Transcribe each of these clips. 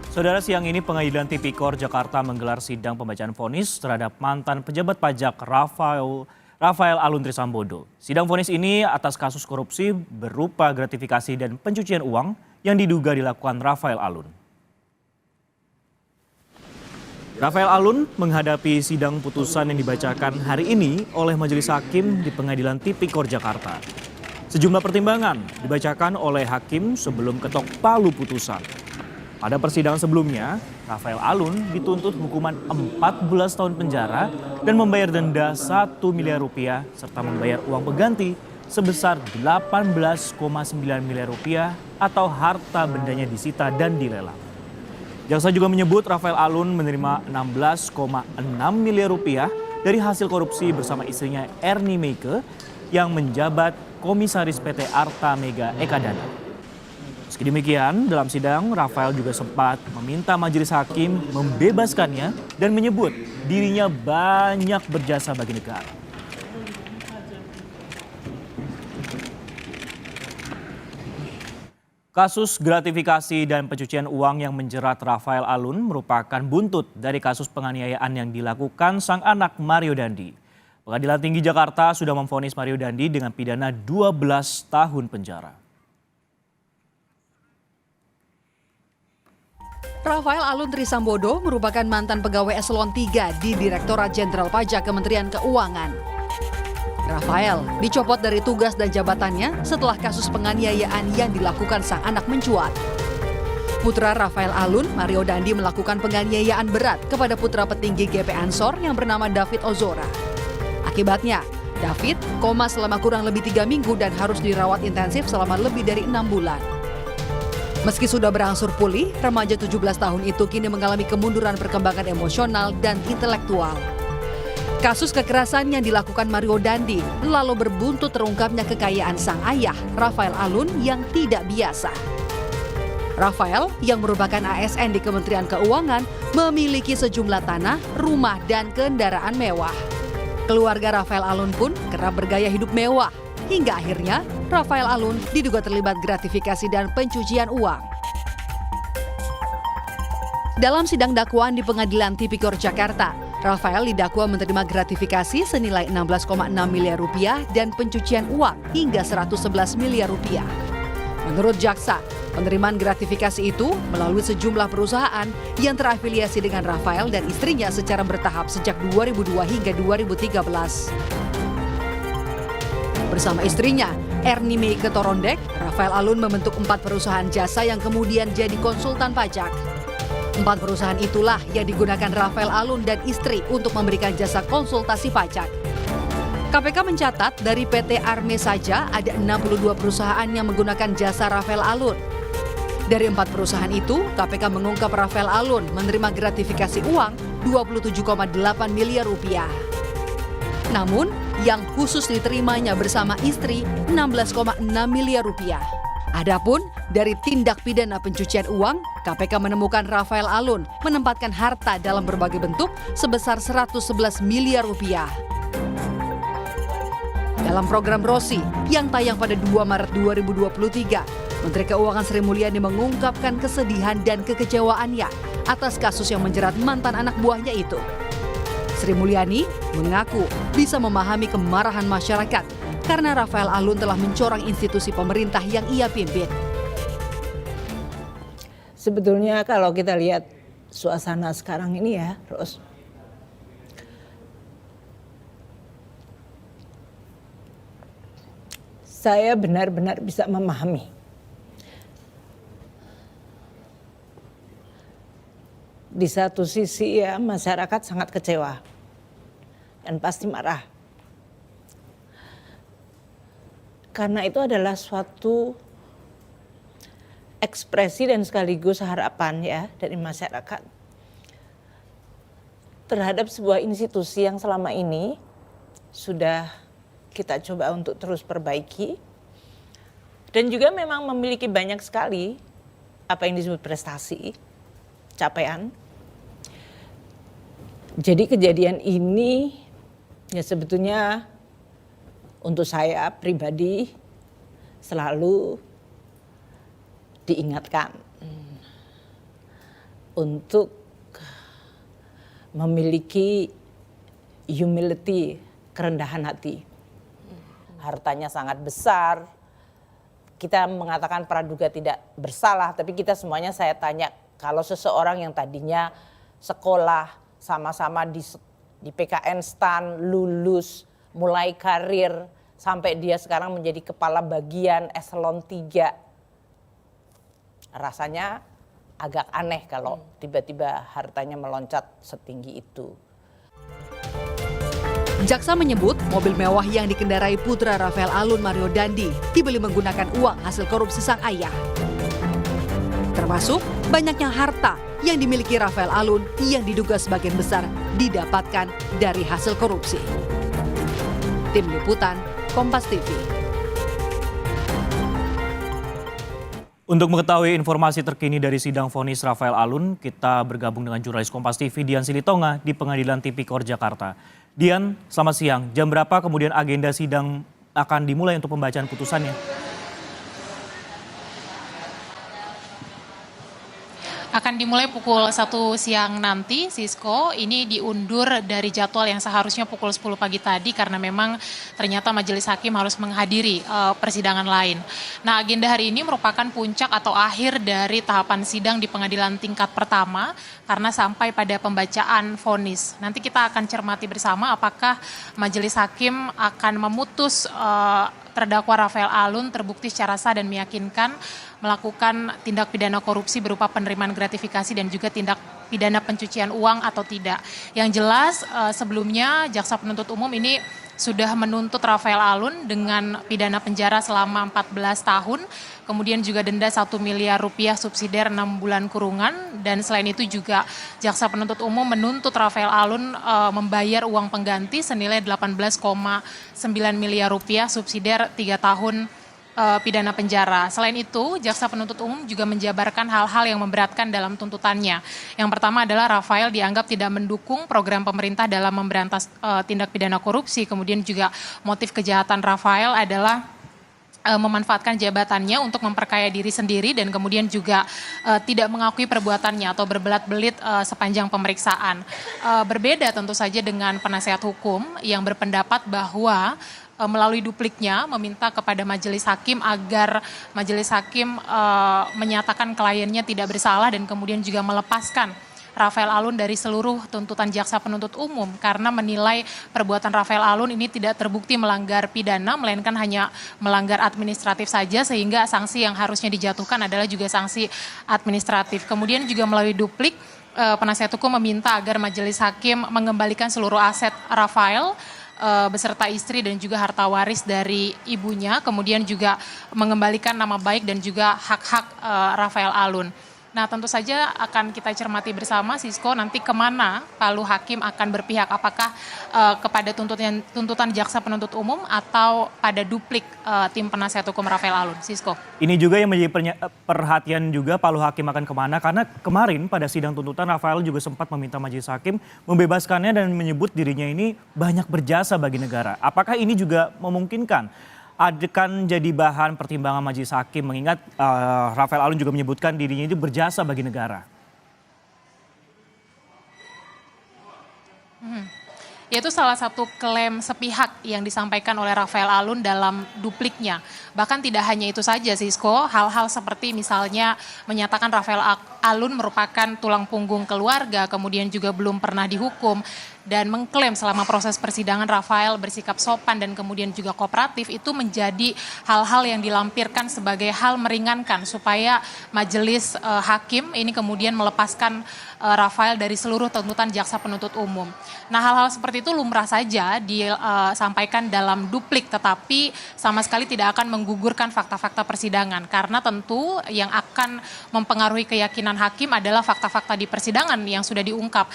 Saudara, siang ini Pengadilan Tipikor Jakarta menggelar sidang pembacaan vonis terhadap mantan pejabat pajak Rafael Alun Trisambodo. Sidang vonis ini atas kasus korupsi berupa gratifikasi dan pencucian uang yang diduga dilakukan Rafael Alun. Rafael Alun menghadapi sidang putusan yang dibacakan hari ini oleh Majelis Hakim di Pengadilan Tipikor Jakarta. Sejumlah pertimbangan dibacakan oleh hakim sebelum ketok palu putusan. Pada persidangan sebelumnya, Rafael Alun dituntut hukuman 14 tahun penjara dan membayar denda 1 miliar rupiah serta membayar uang pengganti sebesar 18,9 miliar rupiah atau harta bendanya disita dan dilelang. Jaksa juga menyebut Rafael Alun menerima 16,6 miliar rupiah dari hasil korupsi bersama istrinya Ernie Meike yang menjabat Komisaris PT Arta Mega Ekadana. Meski demikian, dalam sidang Rafael juga sempat meminta majelis hakim membebaskannya dan menyebut dirinya banyak berjasa bagi negara. Kasus gratifikasi dan pencucian uang yang menjerat Rafael Alun merupakan buntut dari kasus penganiayaan yang dilakukan sang anak Mario Dandi. Pengadilan Tinggi Jakarta sudah memvonis Mario Dandi dengan pidana 12 tahun penjara. Rafael Alun Trisambodo merupakan mantan pegawai eselon 3 di Direktorat Jenderal Pajak Kementerian Keuangan. Rafael dicopot dari tugas dan jabatannya setelah kasus penganiayaan yang dilakukan sang anak mencuat. Putra Rafael Alun, Mario Dandi, melakukan penganiayaan berat kepada putra petinggi GP Ansor yang bernama David Ozora. Akibatnya, David koma selama kurang lebih 3 minggu dan harus dirawat intensif selama lebih dari 6 bulan. Meski sudah berangsur pulih, remaja 17 tahun itu kini mengalami kemunduran perkembangan emosional dan intelektual. Kasus kekerasan yang dilakukan Mario Dandi lalu berbuntut terungkapnya kekayaan sang ayah, Rafael Alun, yang tidak biasa. Rafael, yang merupakan ASN di Kementerian Keuangan, memiliki sejumlah tanah, rumah, dan kendaraan mewah. Keluarga Rafael Alun pun kerap bergaya hidup mewah. Hingga akhirnya Rafael Alun diduga terlibat gratifikasi dan pencucian uang. Dalam sidang dakwaan di Pengadilan Tipikor Jakarta, Rafael didakwa menerima gratifikasi senilai 16,6 miliar rupiah dan pencucian uang hingga 111 miliar rupiah. Menurut jaksa, penerimaan gratifikasi itu melalui sejumlah perusahaan yang terafiliasi dengan Rafael dan istrinya secara bertahap sejak 2002 hingga 2013. Bersama istrinya, Ernie Meike Torondek, Rafael Alun membentuk 4 perusahaan jasa yang kemudian jadi konsultan pajak. 4 perusahaan itulah yang digunakan Rafael Alun dan istri untuk memberikan jasa konsultasi pajak. KPK mencatat dari PT Arme saja ada 62 perusahaan yang menggunakan jasa Rafael Alun. Dari 4 perusahaan itu, KPK mengungkap Rafael Alun menerima gratifikasi uang 27,8 miliar rupiah. Namun, yang khusus diterimanya bersama istri 16,6 miliar rupiah. Adapun dari tindak pidana pencucian uang, KPK menemukan Rafael Alun menempatkan harta dalam berbagai bentuk sebesar 111 miliar rupiah. Dalam program Rosi yang tayang pada 2 Maret 2023, Menteri Keuangan Sri Mulyani mengungkapkan kesedihan dan kekecewaannya atas kasus yang menjerat mantan anak buahnya itu. Sri Mulyani mengaku bisa memahami kemarahan masyarakat karena Rafael Alun telah mencoreng institusi pemerintah yang ia pimpin. Sebetulnya kalau kita lihat suasana sekarang ini ya, Ros, saya benar-benar bisa memahami. Di satu sisi ya masyarakat sangat kecewa dan pasti marah. Karena itu adalah suatu ekspresi dan sekaligus harapan ya dari masyarakat terhadap sebuah institusi yang selama ini sudah kita coba untuk terus perbaiki dan juga memang memiliki banyak sekali apa yang disebut prestasi, capaian. Jadi kejadian ini ya sebetulnya untuk saya pribadi selalu diingatkan untuk memiliki humility, kerendahan hati. Hartanya sangat besar. Kita mengatakan praduga tidak bersalah, tapi kita semuanya saya tanya, kalau seseorang yang tadinya sekolah sama-sama di PKN STAN, lulus, mulai karir, sampai dia sekarang menjadi kepala bagian eselon 3. Rasanya agak aneh kalau tiba-tiba hartanya meloncat setinggi itu. Jaksa menyebut mobil mewah yang dikendarai putra Rafael Alun, Mario Dandi, dibeli menggunakan uang hasil korupsi sang ayah. Termasuk banyaknya harta yang dimiliki Rafael Alun yang diduga sebagian besar didapatkan dari hasil korupsi. Tim Liputan, Kompas TV. Untuk mengetahui informasi terkini dari sidang vonis Rafael Alun, kita bergabung dengan jurnalis Kompas TV Dian Silitonga di Pengadilan Tipikor Jakarta. Dian, selamat siang. Jam berapa kemudian agenda sidang akan dimulai untuk pembacaan putusannya? Akan dimulai pukul 1 siang nanti, Sisko. Ini diundur dari jadwal yang seharusnya pukul 10 pagi tadi karena memang ternyata majelis hakim harus menghadiri persidangan lain. Nah, agenda hari ini merupakan puncak atau akhir dari tahapan sidang di pengadilan tingkat pertama karena sampai pada pembacaan vonis. Nanti kita akan cermati bersama apakah majelis hakim akan memutus terdakwa Rafael Alun terbukti secara sah dan meyakinkan melakukan tindak pidana korupsi berupa penerimaan gratifikasi dan juga tindak pidana pencucian uang atau tidak. Yang jelas sebelumnya jaksa penuntut umum ini sudah menuntut Rafael Alun dengan pidana penjara selama 14 tahun, kemudian juga denda 1 miliar rupiah subsidiar 6 bulan kurungan, dan selain itu juga jaksa penuntut umum menuntut Rafael Alun membayar uang pengganti senilai 18,9 miliar rupiah subsidiar 3 tahun pidana penjara. Selain itu, jaksa penuntut umum juga menjabarkan hal-hal yang memberatkan dalam tuntutannya. Yang pertama adalah Rafael dianggap tidak mendukung program pemerintah dalam memberantas tindak pidana korupsi. Kemudian juga motif kejahatan Rafael adalah memanfaatkan jabatannya untuk memperkaya diri sendiri dan kemudian juga tidak mengakui perbuatannya atau berbelat-belit sepanjang pemeriksaan. Berbeda tentu saja dengan penasehat hukum yang berpendapat bahwa melalui dupliknya meminta kepada majelis hakim agar majelis hakim menyatakan kliennya tidak bersalah dan kemudian juga melepaskan Rafael Alun dari seluruh tuntutan jaksa penuntut umum karena menilai perbuatan Rafael Alun ini tidak terbukti melanggar pidana melainkan hanya melanggar administratif saja sehingga sanksi yang harusnya dijatuhkan adalah juga sanksi administratif. Kemudian juga melalui duplik penasihat hukum meminta agar majelis hakim mengembalikan seluruh aset Rafael beserta istri dan juga harta waris dari ibunya, kemudian juga mengembalikan nama baik dan juga hak-hak Rafael Alun. Nah, tentu saja akan kita cermati bersama, Sisko, nanti kemana lalu hakim akan berpihak, apakah kepada tuntutan jaksa penuntut umum atau pada duplik tim penasihat hukum Rafael Alun, Sisko. Ini juga yang menjadi perhatian juga Pak Luh Hakim akan kemana, karena kemarin pada sidang tuntutan Rafael juga sempat meminta majelis hakim membebaskannya dan menyebut dirinya ini banyak berjasa bagi negara. Apakah ini juga memungkinkan akan jadi bahan pertimbangan majelis hakim mengingat Rafael Alun juga menyebutkan dirinya itu berjasa bagi negara? Yaitu salah satu klaim sepihak yang disampaikan oleh Rafael Alun dalam dupliknya. Bahkan tidak hanya itu saja, Sisko, hal-hal seperti misalnya menyatakan Rafael Alun merupakan tulang punggung keluarga, kemudian juga belum pernah dihukum, dan mengklaim selama proses persidangan Rafael bersikap sopan dan kemudian juga kooperatif, itu menjadi hal-hal yang dilampirkan sebagai hal meringankan supaya majelis hakim ini kemudian melepaskan Rafael dari seluruh tuntutan jaksa penuntut umum. Nah, hal-hal seperti itu lumrah saja disampaikan dalam duplik, tetapi sama sekali tidak akan menggugurkan fakta-fakta persidangan, karena tentu yang akan mempengaruhi keyakinan hakim adalah fakta-fakta di persidangan yang sudah diungkap,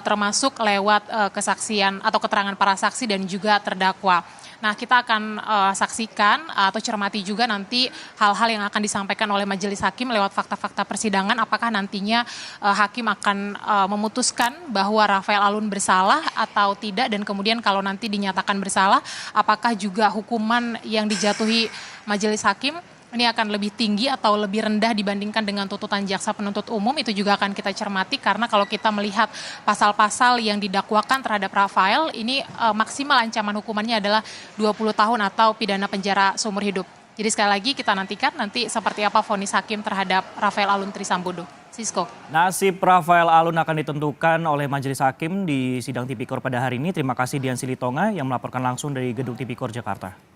termasuk lewat kesaksian atau keterangan para saksi dan juga terdakwa. Nah, kita akan saksikan atau cermati juga nanti hal-hal yang akan disampaikan oleh majelis hakim lewat fakta-fakta persidangan, apakah nantinya hakim akan memutuskan bahwa Rafael Alun bersalah atau tidak, dan kemudian kalau nanti dinyatakan bersalah, apakah juga hukuman yang dijatuhi majelis hakim ini akan lebih tinggi atau lebih rendah dibandingkan dengan tuntutan jaksa penuntut umum, itu juga akan kita cermati karena kalau kita melihat pasal-pasal yang didakwakan terhadap Rafael ini maksimal ancaman hukumannya adalah 20 tahun atau pidana penjara seumur hidup. Jadi sekali lagi kita nantikan nanti seperti apa vonis hakim terhadap Rafael Alun Trisambodo. Sisko. Nasib Rafael Alun akan ditentukan oleh Majelis Hakim di sidang Tipikor pada hari ini. Terima kasih Dian Silitonga yang melaporkan langsung dari Gedung Tipikor Jakarta.